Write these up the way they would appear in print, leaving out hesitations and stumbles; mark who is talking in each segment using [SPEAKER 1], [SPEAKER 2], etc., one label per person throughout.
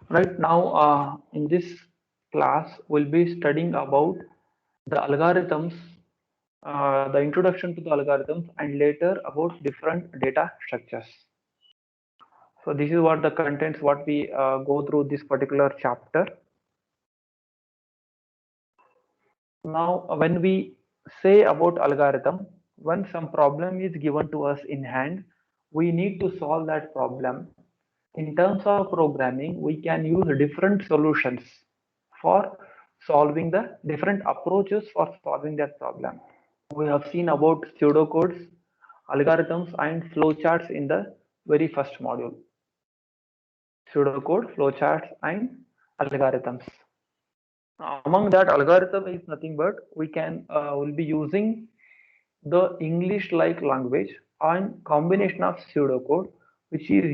[SPEAKER 1] Right now, in this class, we'll be studying about the algorithms, the introduction to the algorithms, and later about different data structures. So this is what the contents what we go through this particular chapter. Now, when we say about algorithm, when some problem is given to us in hand, we need to solve that problem. In terms of programming, we can use different solutions for solving the different approaches for solving that problem. We have seen about pseudocodes, algorithms, and flowcharts in the very first module. Pseudocode, flowcharts, and algorithms. Among that, algorithm is nothing but we can will be using the English-like language and combination of pseudocode, which is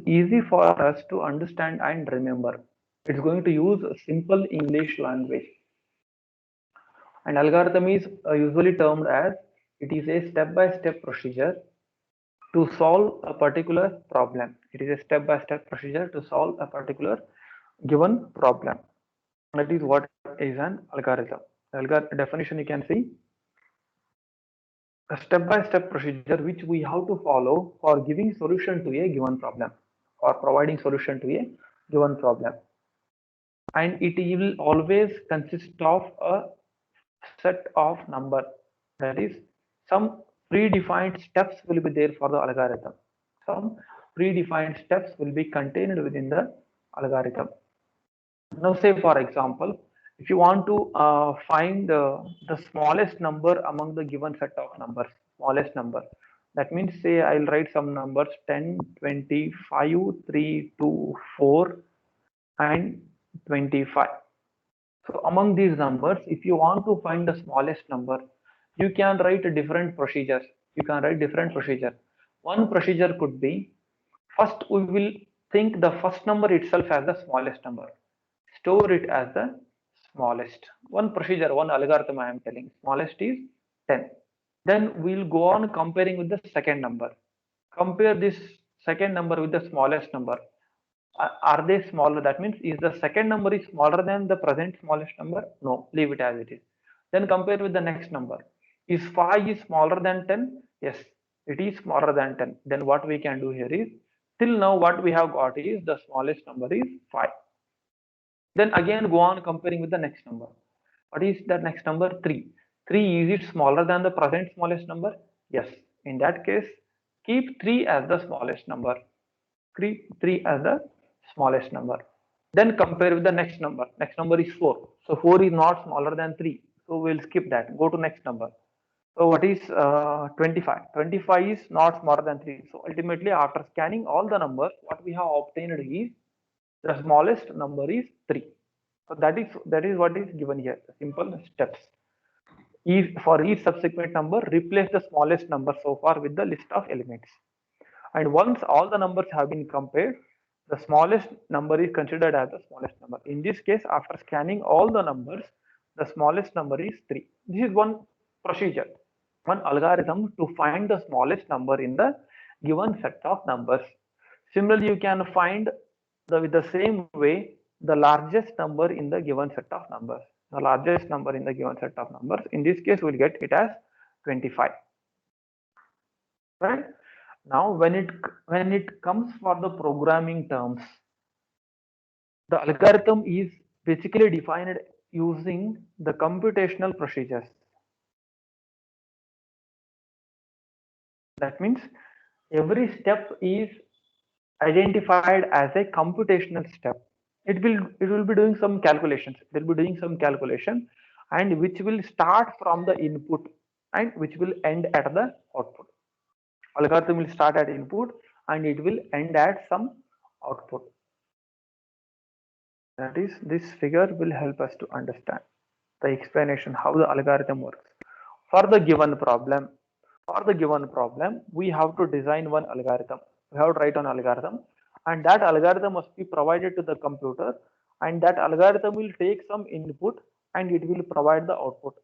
[SPEAKER 1] easy for us to understand and remember. It's going to use a simple English language. And algorithm is usually termed as it is a step-by-step procedure to solve a particular problem. It is a step-by-step procedure to solve a particular given problem. That is what is an algorithm. Definition you can see a step-by-step procedure which we have to follow for giving solution to a given problem or providing solution to a given problem. And it will always consist of a set of number, that is some predefined steps will be there for the algorithm. Some predefined steps will be contained within the algorithm. Now say for example, if you want to find the smallest number among the given set of numbers, smallest number, that means say I'll write some numbers 10, 25, 3, 2, 4, and 25. So among these numbers, if you want to find the smallest number, you can write different procedures. You can write different procedure. One procedure could be, first we will think the first number itself as the smallest number. Store it as the smallest. One procedure, one algorithm I am telling. Smallest is 10. Then we'll go on comparing with the second number. Compare this second number with the smallest number. Are they smaller? That means is the second number is smaller than the present smallest number? No, leave it as it is. Then compare with the next number. Is 5 is smaller than 10? Yes, it is smaller than 10. Then what we can do here is, till now what we have got is the smallest number is 5. Then again go on comparing with the next number. What is the next number? 3. 3, is it smaller than the present smallest number? Yes. In that case, keep 3 as the smallest number. 3 as the smallest number. Then compare with the next number. Next number is 4. So 4 is not smaller than 3. So we'll skip that. Go to next number. So what is 25? 25 is not smaller than 3. So ultimately, after scanning all the numbers, what we have obtained is the smallest number is 3. So that is what is given here. Simple steps. For each subsequent number, replace the smallest number so far with the list of elements. And once all the numbers have been compared, the smallest number is considered as the smallest number. In this case, after scanning all the numbers, the smallest number is 3. This is one procedure, one algorithm to find the smallest number in the given set of numbers. Similarly, you can find with the same way the largest number in the given set of numbers. The largest number in the given set of numbers. In this case, we'll get it as 25. Right? Now, when it comes for the programming terms, the algorithm is basically defined using the computational procedures. That means every step is identified as a computational step. It will be doing some calculations. It will be doing some calculation, and which will start from the input and which will end at the output. Algorithm will start at input and it will end at some output. That is, this figure will help us to understand the explanation how the algorithm works. For the given problem, we have to design one algorithm. We have to write an algorithm, and that algorithm must be provided to the computer, and that algorithm will take some input and it will provide the output.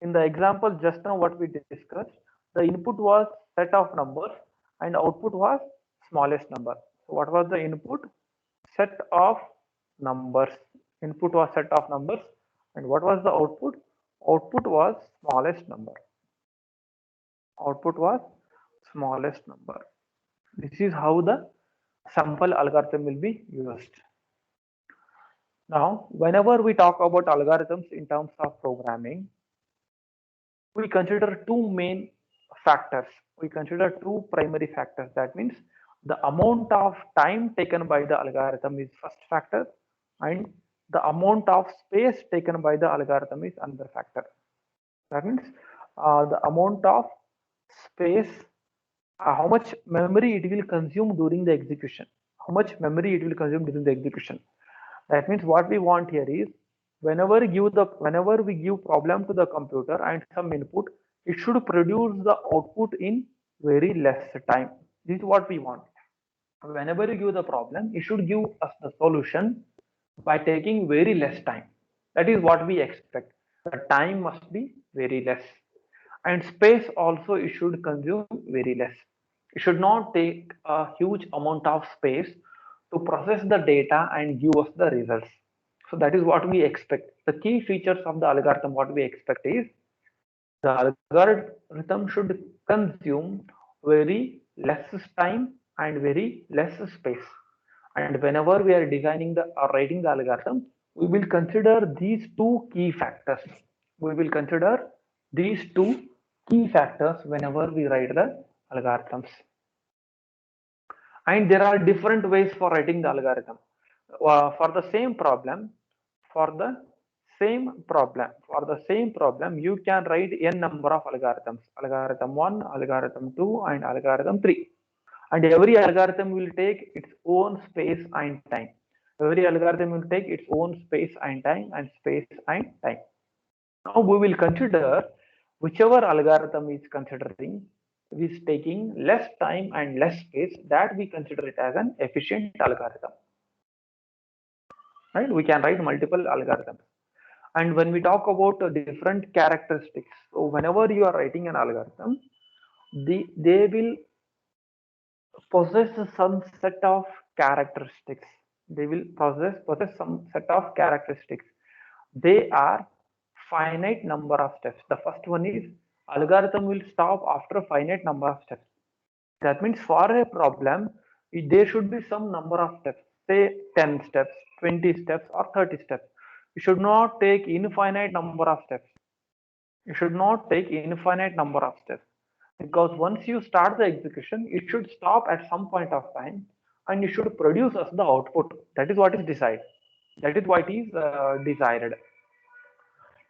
[SPEAKER 1] In the example just now what we discussed, the input was set of numbers and output was smallest number. So what was the input? Set of numbers. Input was set of numbers, and what was the output? Output was smallest number. Output was smallest number. This is how the sample algorithm will be used. Now, whenever we talk about algorithms in terms of programming, we consider two main factors. We consider two primary factors. That means the amount of time taken by the algorithm is first factor, and the amount of space taken by the algorithm is another factor. That means the amount of space, how much memory it will consume during the execution. How much memory it will consume during the execution. That means what we want here is whenever we give problem to the computer and some input, it should produce the output in very less time. This is what we want. Whenever you give the problem, it should give us the solution by taking very less time. That is what we expect. The time must be very less, and space also it should consume very less. It should not take a huge amount of space to process the data and give us the results. So that is what we expect. The key features of the algorithm, what we expect is the algorithm should consume very less time and very less space. And whenever we are designing the or writing the algorithm, we will consider these two key factors. We will consider these two key factors whenever we write the algorithms. And there are different ways for writing the algorithm. For the same problem, for the same problem, you can write n number of algorithms: algorithm 1, algorithm 2, and algorithm 3. And every algorithm will take its own space and time. Every algorithm will take its own space and time and space and time. Now we will consider whichever algorithm is considering is taking less time and less space, that we consider it as an efficient algorithm. Right? We can write multiple algorithms. And when we talk about different characteristics, so whenever you are writing an algorithm, they will possess some set of characteristics. They will possess some set of characteristics. They are finite number of steps. The first one is algorithm will stop after a finite number of steps. That means for a problem, there should be some number of steps, say 10 steps, 20 steps, or 30 steps. You should not take infinite number of steps. You should not take infinite number of steps, because once you start the execution, it should stop at some point of time and it should produce us the output. That is what is desired. That is what is desired.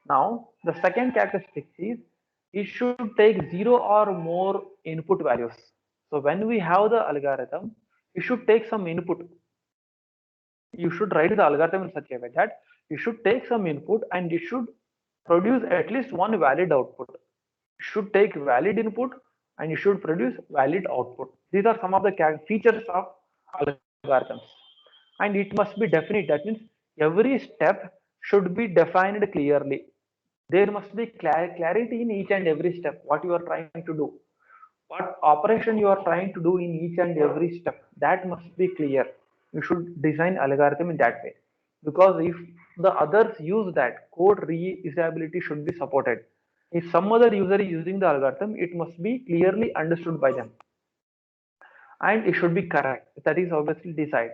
[SPEAKER 1] Now, the second characteristic is it should take 0 or more input values. So when we have the algorithm, you should take some input. You should write the algorithm in such a way that you should take some input and it should produce at least one valid output. You should take valid input and you should produce valid output. These are some of the features of algorithms. And it must be definite. That means every step should be defined clearly. There must be clarity in each and every step, what you are trying to do, what operation you are trying to do in each and every step. That must be clear. You should design algorithm in that way, because if the others use that, code reusability should be supported. If some other user is using the algorithm, it must be clearly understood by them and it should be correct. That is obviously decided.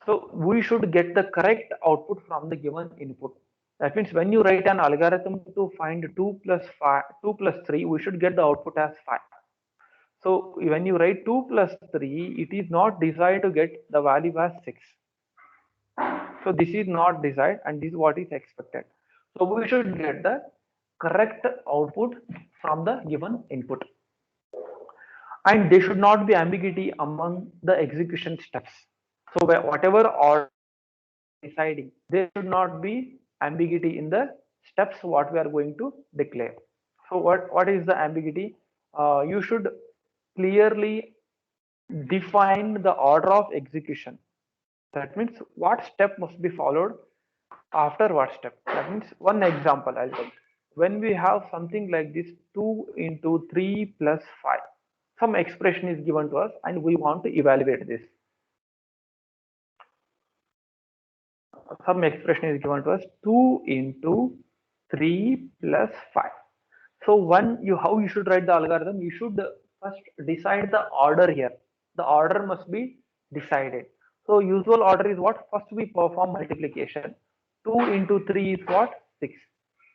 [SPEAKER 1] So we should get the correct output from the given input. That means when you write an algorithm to find 2 plus 5, 2 plus 3, we should get the output as 5. So when you write 2 plus 3, it is not desired to get the value as 6. So this is not desired and this is what is expected. So we should get the correct output from the given input. And there should not be ambiguity among the execution steps. So whatever order deciding, there should not be ambiguity in the steps what we are going to declare. So what is the ambiguity? You should clearly define the order of execution. That means what step must be followed after what step. That means one example I'll take. When we have something like this 2 into 3 plus 5, some expression is given to us and we want to evaluate this. some expression is given to us 2 into 3 plus 5. So how you should write the algorithm, you should first decide the order here. The order must be decided. So usual order is what? First we perform multiplication. 2 into 3 is what? 6.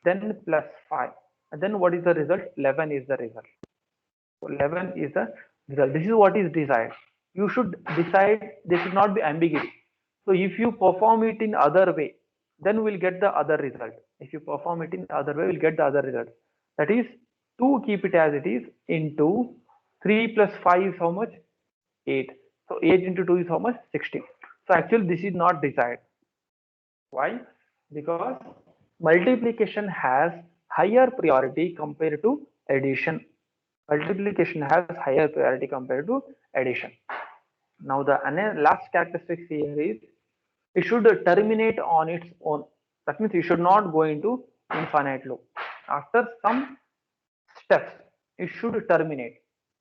[SPEAKER 1] Then plus 5. And then what is the result? 11 is the result. So 11 is the result. This is what is desired. You should decide, there should not be ambiguity. So if you perform it in other way, then we'll get the other result. If you perform it in other way, we'll get the other result. That is 2, keep it as it is, into 3 plus 5 is how much? 8. So 8 into 2 is how much? 16. So actually this is not desired. Why? Because multiplication has higher priority compared to addition. Multiplication has higher priority compared to addition. Now the last characteristic here is it should terminate on its own. That means you should not go into infinite loop. After some steps, it should terminate.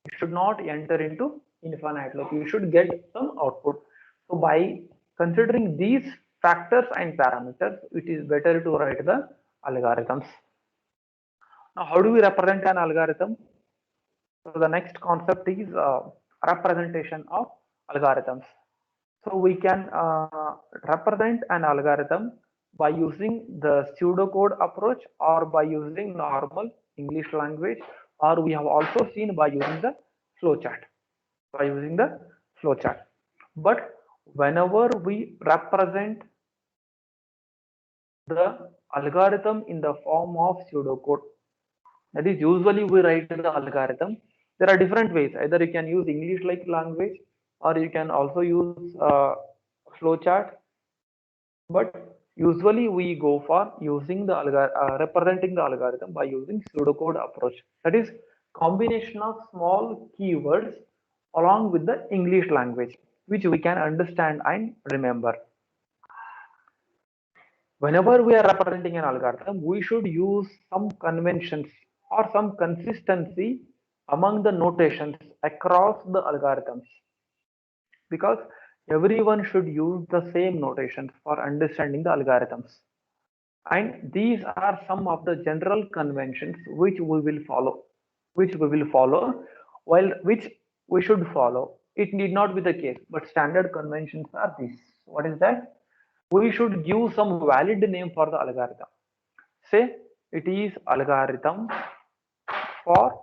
[SPEAKER 1] You should not enter into infinite loop. You should get some output. So by considering these factors and parameters, it is better to write the algorithms. Now, how do we represent an algorithm? So the next concept is representation of algorithms. So we can represent an algorithm by using the pseudocode approach or by using normal English language, or we have also seen by using the flowchart. By using the flowchart. But whenever we represent the algorithm in the form of pseudocode, that is usually we write the algorithm. There are different ways. Either you can use English like language or you can also use flowchart. But usually we go for using the representing the algorithm by using pseudocode approach. That is combination of small keywords along with the English language, which we can understand and remember. Whenever we are representing an algorithm, we should use some conventions or some consistency among the notations across the algorithms, because everyone should use the same notations for understanding the algorithms. And these are some of the general conventions which we will follow, which we should follow. It need not be the case, but standard conventions are these. What is that? We should give some valid name for the algorithm. Say it is for algorithm for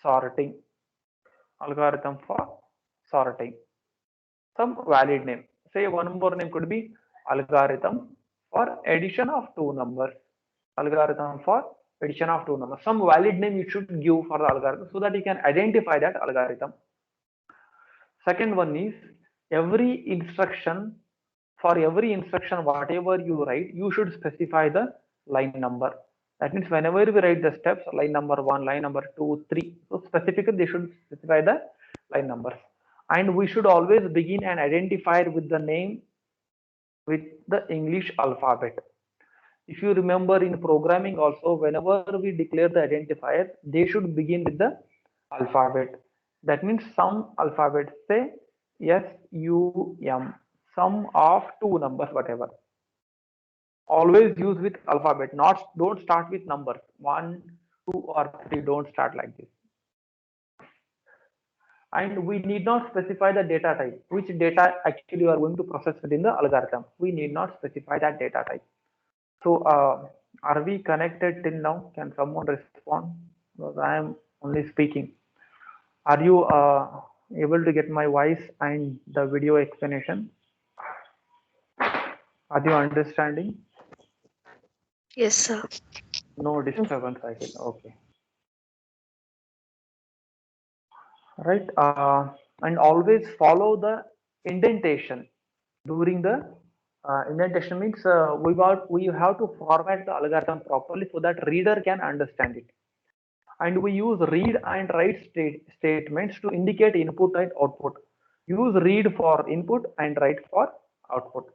[SPEAKER 1] sorting. Algorithm for sorting. Some valid name. Say one more name could be algorithm for addition of two numbers. Algorithm for addition of two numbers. Some valid name you should give for the algorithm so that you can identify that algorithm. Second one is every instruction, for every instruction, whatever you write, you should specify the line number. That means whenever we write the steps, line number 1, line number 2, 3. So specifically they should specify the line numbers. And we should always begin and identify with the name with the English alphabet. If you remember in programming also, whenever we declare the identifier, they should begin with the alphabet. That means some alphabet, say SUM, sum of two numbers, whatever. Always use with alphabet, don't start with numbers 1, 2 or 3. Don't start like this. And we need not specify the data type, which data actually you are going to process within the algorithm. We need not specify that data type. So are we connected till now? Can someone respond? Because I am only speaking. Are you able to get my voice and the video explanation? Are you understanding?
[SPEAKER 2] Yes, sir.
[SPEAKER 1] No disturbance, I feel. Okay. Right. And always follow the indentation during the indentation means we have to format the algorithm properly so that reader can understand it. And we use read and write statements to indicate input and output. Use read for input and write for output.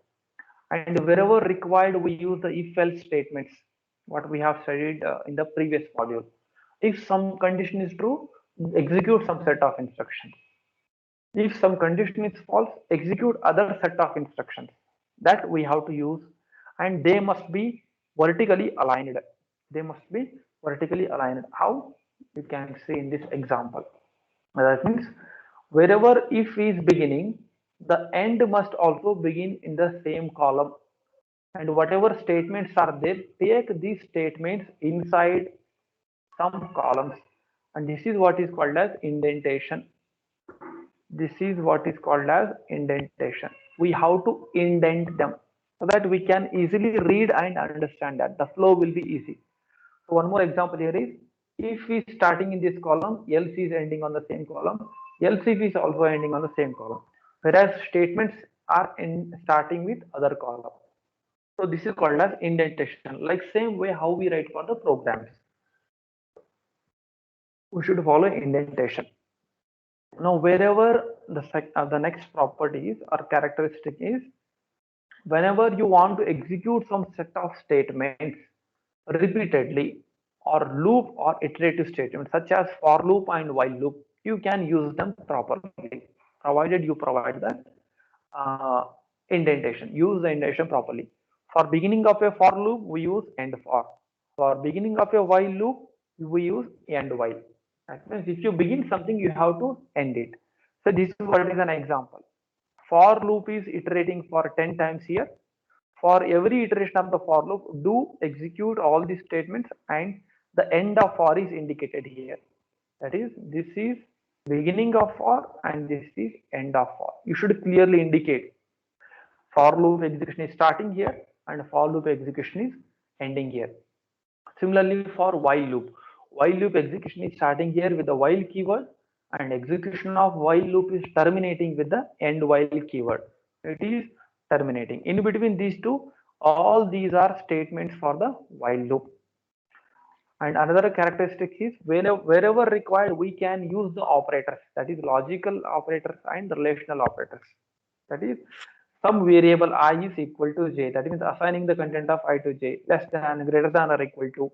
[SPEAKER 1] And wherever required, we use the if else statements, what we have studied in the previous module. If some condition is true, execute some set of instructions. If some condition is false, execute other set of instructions that we have to use, and they must be vertically aligned. They must be vertically aligned. How? You can see in this example. That means wherever if is beginning, the end must also begin in the same column. And whatever statements are there, take these statements inside some columns. And this is what is called as indentation. This is what is called as indentation. We have to indent them so that we can easily read and understand that the flow will be easy. So one more example here is, if we starting in this column, else is ending on the same column, else if is also ending on the same column, whereas statements are in starting with other column. So this is called as indentation. Like same way how we write for the programs, we should follow indentation. Now, wherever the next properties or characteristic is, whenever you want to execute some set of statements repeatedly, or loop or iterative statements such as for loop and while loop, you can use them properly, provided you provide the uh, indentation. Use the indentation properly. For beginning of a for loop, we use end for. For beginning of a while loop, we use end while. That means if you begin something, you have to end it. So this is what is an example. For loop is iterating for 10 times here. For every iteration of the for loop, do execute all these statements, and the end of for is indicated here. That is, this is beginning of for and this is end of for. You should clearly indicate for loop execution is starting here and for loop execution is ending here. Similarly, for while loop execution is starting here with the while keyword, and execution of while loop is terminating with the end while keyword. It is terminating. In between these two, all these are statements for the while loop. And another characteristic is, wherever required, we can use the operators, that is logical operators and relational operators. That is, some variable I is equal to j, that means assigning the content of I to j, less than, greater than or equal to,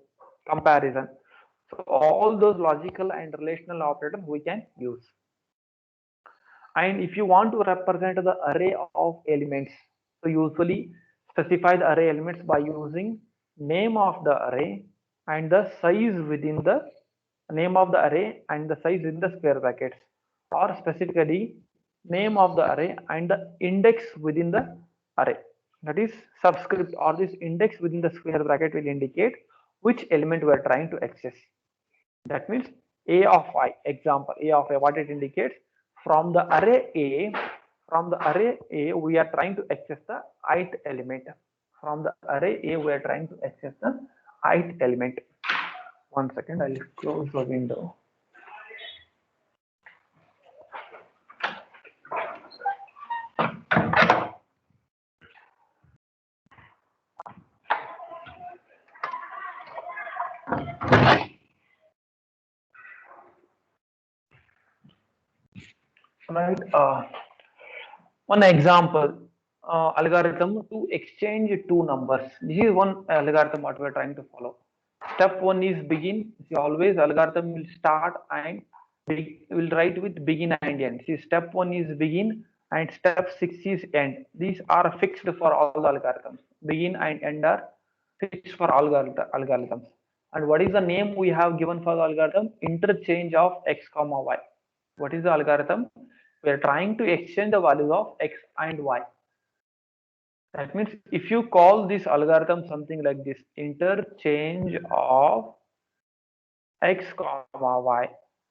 [SPEAKER 1] comparison. So all those logical and relational operators we can use. And if you want to represent the array of elements, so usually specify the array elements by using name of the array and the size within the name of the array and the size in the square brackets, or specifically name of the array and the index within the array. That is, subscript or this index within the square bracket will indicate which element we are trying to access. That means a of I, example a of I, what it indicates, from the array A, we are trying to access the ith element. From the array A, we are trying to access the ith element. One second, I'll close the window. Right. One example, algorithm to exchange two numbers. This is one algorithm what we are trying to follow. Step one is begin. See, always algorithm will start and will write with begin and end. See, step one is begin and step six is end. These are fixed for all the algorithms. Begin and end are fixed for all algorithms. And what is the name we have given for the algorithm? Interchange of x comma y. What is the algorithm? We are trying to exchange the values of x and y. That means if you call this algorithm something like this, interchange of x comma y,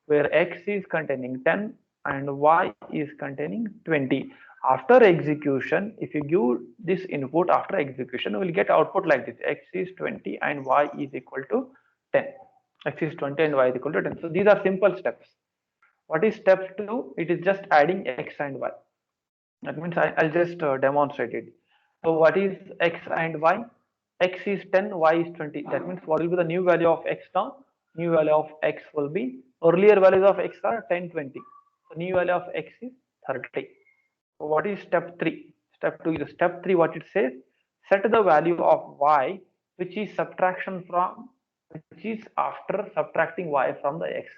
[SPEAKER 1] where x is containing 10 and y is containing 20. After execution, if you give this input after execution, we will get output like this: x is 20 and y is equal to 10. X is 20 and y is equal to 10. So these are simple steps. What is step 2? It is just adding x and y. That means I'll just demonstrate it. So what is x and y? X is 10, y is 20. That means what will be the new value of x now? New value of x will be, earlier values of x are 10, 20. So new value of x is 30. So what is step 3? Step 2 is step 3, what it says, set the value of y, which is subtraction from, which is after subtracting y from the x.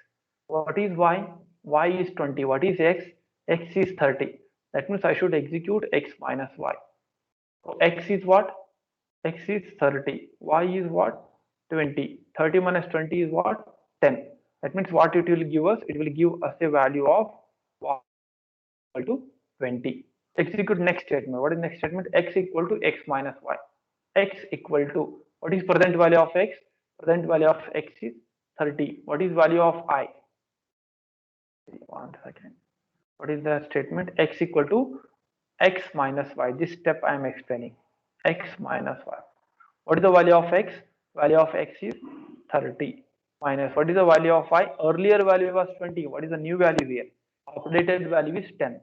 [SPEAKER 1] What is y? Y is 20. What is x? X is 30. That means I should execute X minus Y. So X is what? X is 30. Y is what? 20. 30 minus 20 is what? 10. That means what it will give us? It will give us a value of Y equal to 20. Execute next statement. What is next statement? X equal to X minus Y. X equal to, what is present value of X? Present value of X is 30. What is value of I? 1 second. What is the statement? X equal to X minus Y. This step I am explaining. X minus Y. What is the value of X? Value of X is 30 minus, what is the value of Y? Earlier value was 20. What is the new value here? Updated value is 10.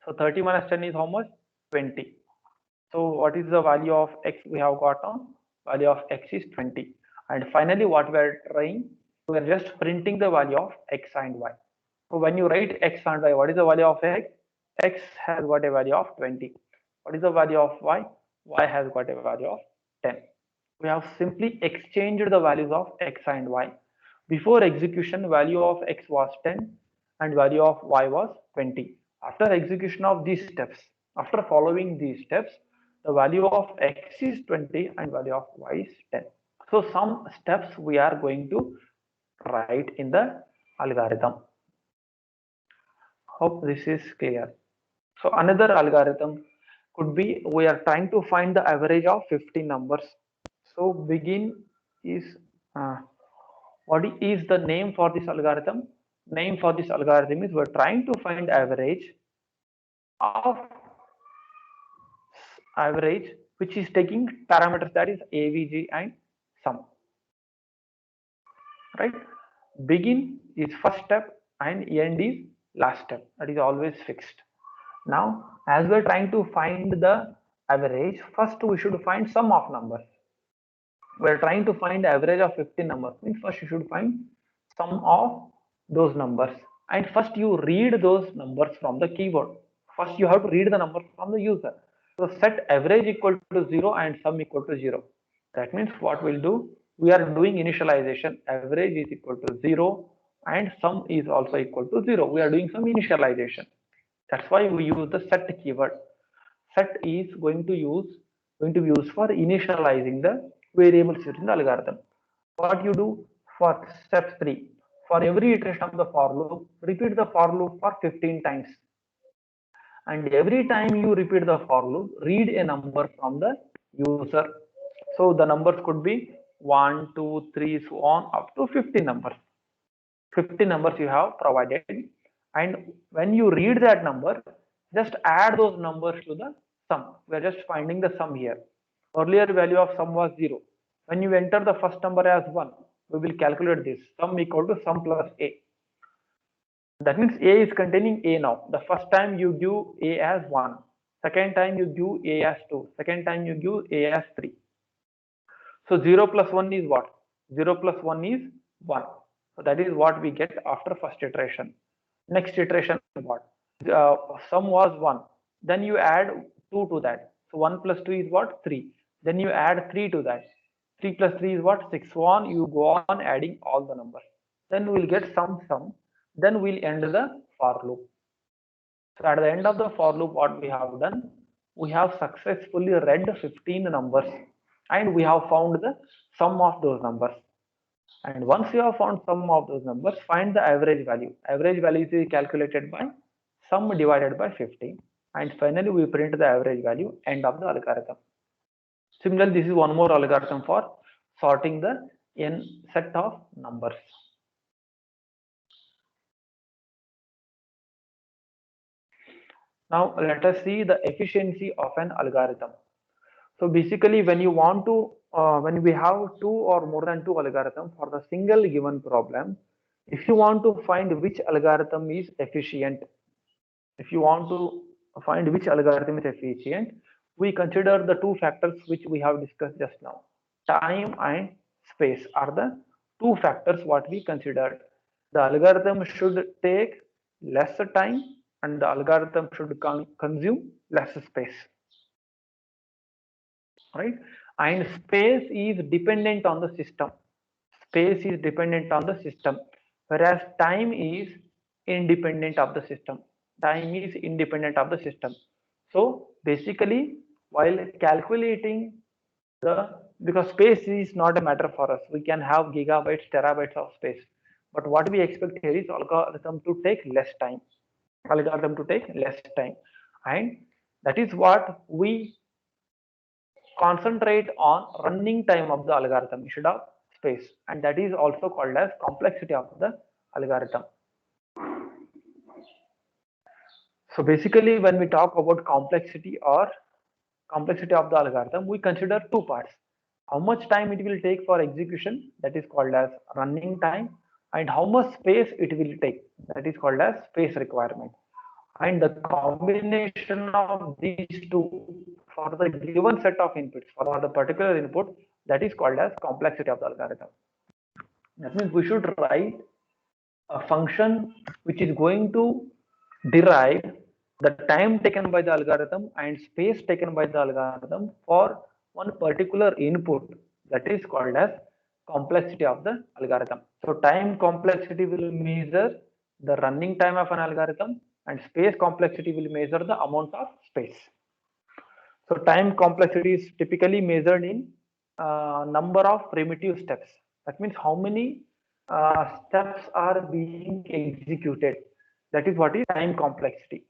[SPEAKER 1] So 30 minus 10 is how much? 20. So what is the value of X we have got on? Value of X is 20. And finally what we are trying? We are just printing the value of X and Y. So when you write X and Y, what is the value of X? X has got a value of 20. What is the value of Y? Y has got a value of 10. We have simply exchanged the values of X and Y. Before execution, value of X was 10 and value of Y was 20. After execution of these steps, after following these steps, the value of X is 20 and value of Y is 10. So some steps we are going to write in the algorithm. Hope this is clear. So another algorithm could be, we are trying to find the average of 50 numbers. So begin is, what is the name for this algorithm? Name for this algorithm is, we're trying to find average which is taking parameters, that is AVG and sum. Right? Begin is first step and end is last step. That is always fixed. Now, as we're trying to find the average, first we should find sum of numbers. We're trying to find average of 50 numbers. Means first you should find sum of those numbers. And first you read those numbers from the keyboard. First you have to read the numbers from the user. So set average equal to 0 and sum equal to 0. That means what we'll do, we are doing initialization. Average is equal to 0 and sum is also equal to 0. We are doing some initialization. That's why we use the set keyword. Set is going to be used for initializing the variables within the algorithm. What you do for step 3, for every iteration of the for loop, repeat the for loop for 15 times. And every time you repeat the for loop, read a number from the user. So the numbers could be 1, 2, 3, so on up to 50 numbers. 50 numbers you have provided, and when you read that number, just add those numbers to the sum. We are just finding the sum here. Earlier value of sum was 0. When you enter the first number as 1, we will calculate this. Sum equal to sum plus A. That means A is containing A now. The first time you give A as 1. Second time you give A as 2. Second time you give A as 3. So 0 plus 1 is what? 0 plus 1 is 1. So that is what we get after first iteration. Next iteration what? Sum was 1. Then you add 2 to that. So 1 plus 2 is what? 3. Then you add 3 to that. 3 plus 3 is what? 6. So on you go on adding all the numbers. Then we'll get some sum. Then we'll end the for loop. So at the end of the for loop, what we have done? We have successfully read 15 numbers and we have found the sum of those numbers. And once you have found sum of those numbers, find the average value. Average value is calculated by sum divided by 15. And finally, we print the average value, end of the algorithm. Similarly, this is one more algorithm for sorting the n set of numbers. Now, let us see the efficiency of an algorithm. So basically, when you want to, when we have 2 or more than 2 algorithms for the single given problem, if you want to find which algorithm is efficient, if you want to find which algorithm is efficient, we consider the 2 factors which we have discussed just now. Time and space are the 2 factors what we considered. The algorithm should take less time and the algorithm should consume less space. Right? And space is dependent on the system. Space is dependent on the system, whereas time is independent of the system. time is independent of the system. So basically, while calculating because space is not a matter for us, we can have gigabytes, terabytes of space, but what we expect here is algorithm to take less time, and that is what we concentrate on, running time of the algorithm instead of space, and that is also called as complexity of the algorithm. So basically, when we talk about complexity of the algorithm, we consider two parts: how much time it will take for execution, that is called as running time, and how much space it will take, that is called as space requirement. And the combination of these two for the given set of inputs for the particular input, that is called as complexity of the algorithm. That means we should write a function which is going to derive the time taken by the algorithm and space taken by the algorithm for one particular input, that is called as complexity of the algorithm. So time complexity will measure the running time of an algorithm, and space complexity will measure the amount of space. So time complexity is typically measured in number of primitive steps. That means how many steps are being executed. That is what is time complexity.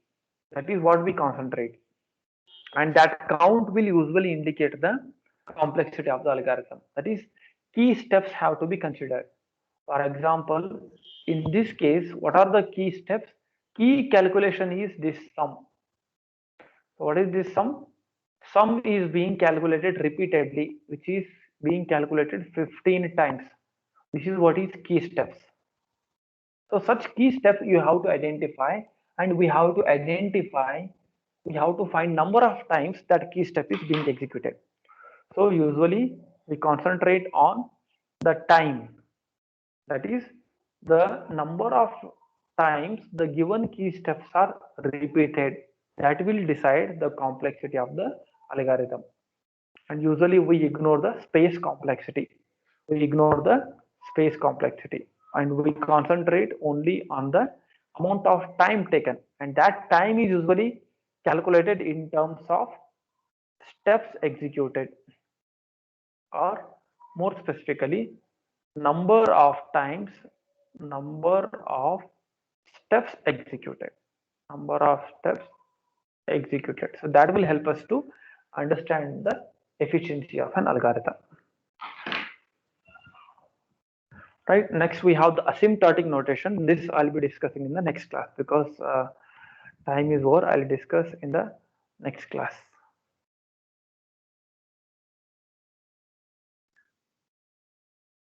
[SPEAKER 1] That is what we concentrate. And that count will usually indicate the complexity of the algorithm. That is, key steps have to be considered. For example, in this case, what are the key steps? Key calculation is this sum. So what is this sum? Sum is being calculated repeatedly, which is being calculated 15 times. This is what is key steps. So such key steps you have to identify, and we have to find number of times that key step is being executed. So usually we concentrate on the time, that is the number of times the given key steps are repeated. That will decide the complexity of the algorithm. And usually we ignore the space complexity. And we concentrate only on the amount of time taken, and that time is usually calculated in terms of steps executed, or more specifically, number of steps executed. So that will help us to understand the efficiency of an algorithm. Right, next we have the asymptotic notation. This I'll be discussing in the next class, because time is over. I'll discuss in the next class.